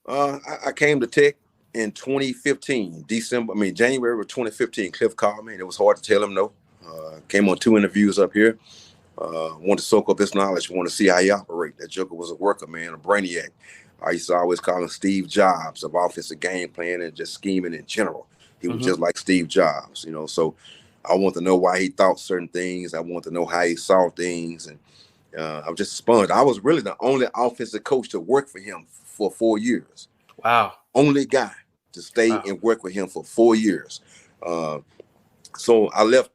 I came to Tech in 2015, January of 2015. Kliff called me, and it was hard to tell him no. Came on 2 interviews up here. Want to soak up his knowledge, want to see how he operate. That Joker was a worker, man, a brainiac. I used to always call him Steve Jobs of offensive game plan and just scheming in general. He was just like Steve Jobs, So I want to know why he thought certain things. I want to know how he saw things, and I was just a sponge. I was really the only offensive coach to work for him for 4 years. Wow. Only guy to stay and work with him for 4 years. So I left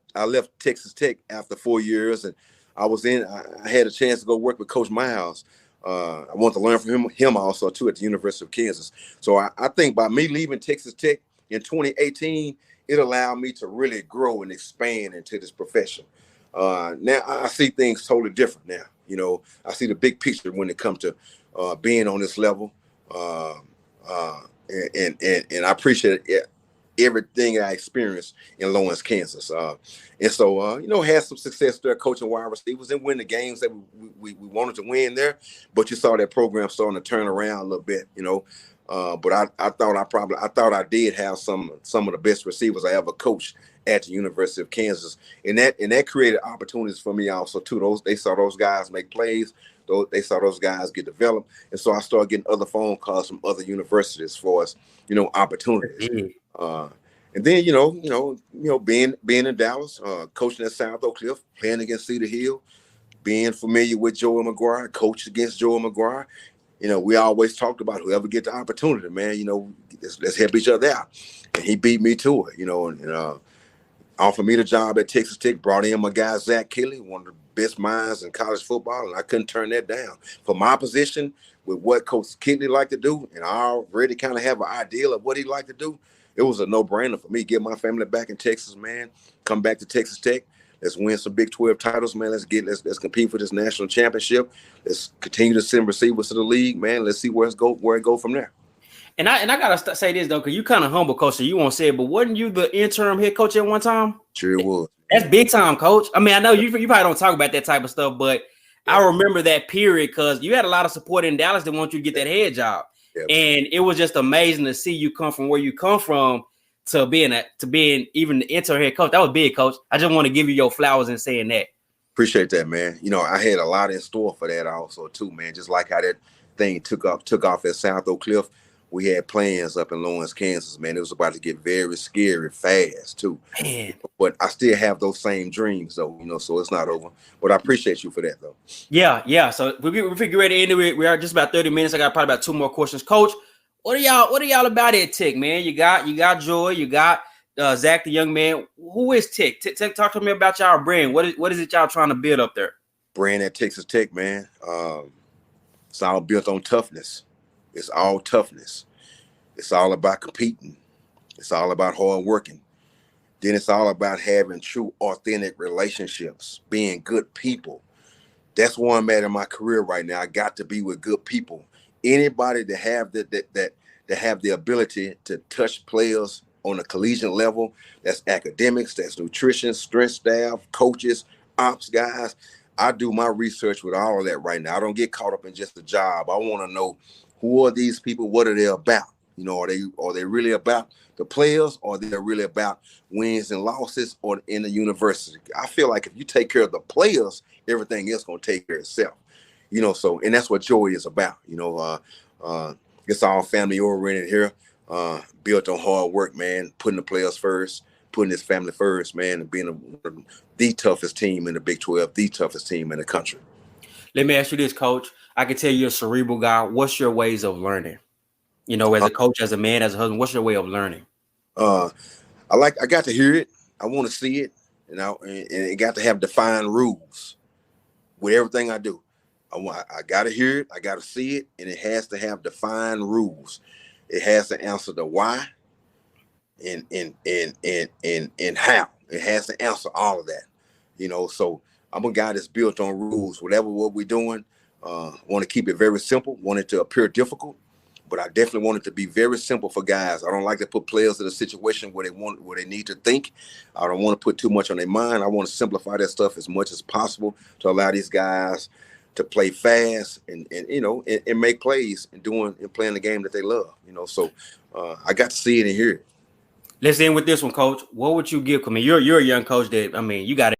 Texas Tech after 4 years, and I had a chance to go work with Coach Miles. I want to learn from him also too at the University of Kansas. So I think by me leaving Texas Tech in 2018, it allowed me to really grow and expand into this profession. Now I see things totally different now. I see the big picture when it comes to being on this level. And I appreciate everything I experienced in Lawrence, Kansas. And so, had some success there coaching wide receivers and win the games that we wanted to win there. But you saw that program starting to turn around a little bit, But I thought I did have some of the best receivers I ever coached at the University of Kansas. And that created opportunities for me also too. They saw those guys make plays. They saw those guys get developed. And so I started getting other phone calls from other universities for us, opportunities. And then, being in Dallas, coaching at South Oak Cliff, playing against Cedar Hill, being familiar with Joey McGuire, coached against Joey McGuire. We always talked about whoever get the opportunity, man, let's help each other out. And he beat me to it, and offered me the job at Texas Tech, brought in my guy, Zach Kelly, one of the best minds in college football, and I couldn't turn that down. For my position, with what Coach Kelly liked to do, and I already kind of have an idea of what he liked to do, it was a no-brainer for me. Get my family back in Texas, man. Come back to Texas Tech. Let's win some Big 12 titles, man. Let's compete for this national championship. Let's continue to send receivers to the league, man. Let's see where it go from there. And I gotta say this though, because you kind of humble, coach. So you won't say it, but wasn't you the interim head coach at one time? Sure it was. That's big time, coach. I mean, I know you probably don't talk about that type of stuff, but yeah. I remember that period because you had a lot of support in Dallas that want you to get that head job, and it was just amazing to see you come from where you come from to being even the interim head coach. That was big, coach. I just want to give you your flowers in saying that. Appreciate that, man. I had a lot in store for that also too, man. Just like how that thing took off at South Oak Cliff. We had plans up in Lawrence, Kansas, man. It was about to get very scary fast, too. Man. But I still have those same dreams, though, so it's not over. But I appreciate you for that, though. Yeah. So we figure ready to end it. We are just about 30 minutes. I got probably about 2 more questions. Coach, what are y'all about at Tech, man? You got Joy, you got Zach, the young man. Who is Tech? Tech, talk to me about y'all brand. What is it y'all trying to build up there? Brand at Texas Tech, man. It's all built on toughness. It's all toughness. It's all about competing. It's all about hard working. Then it's all about having true, authentic relationships, being good people. That's where I'm at in my career right now. I got to be with good people. Anybody that have that have the ability to touch players on a collegiate level, that's academics, that's nutrition, strength staff, coaches, ops guys. I do my research with all of that right now. I don't get caught up in just the job. I want to know, who are these people? What are they about? Are they really about the players, or are they really about wins and losses, or in the university? I feel like if you take care of the players, everything else gonna take care of itself. So, and that's what Joey is about. It's all family oriented here, built on hard work, man. Putting the players first, putting his family first, man, and being the toughest team in the Big 12, the toughest team in the country. Let me ask you this, Coach. I can tell you're a cerebral guy. What's your ways of learning? As a coach, as a man, as a husband, what's your way of learning? I got to hear it. I want to see it, and it got to have defined rules with everything I do. I got to hear it. I got to see it, and it has to have defined rules. It has to answer the why and how. It has to answer all of that. So I'm a guy that's built on rules. What we're doing, want to keep it very simple. Want it to appear difficult, but I definitely want it to be very simple for guys. I don't like to put players in a situation where they need to think. I don't want to put too much on their mind. I want to simplify that stuff as much as possible to allow these guys to play fast and you know and make plays and playing the game that they love. You know, so I got to see it and hear it. Let's end with this one, Coach. What would you give? I mean, you're a young coach that, I mean, you got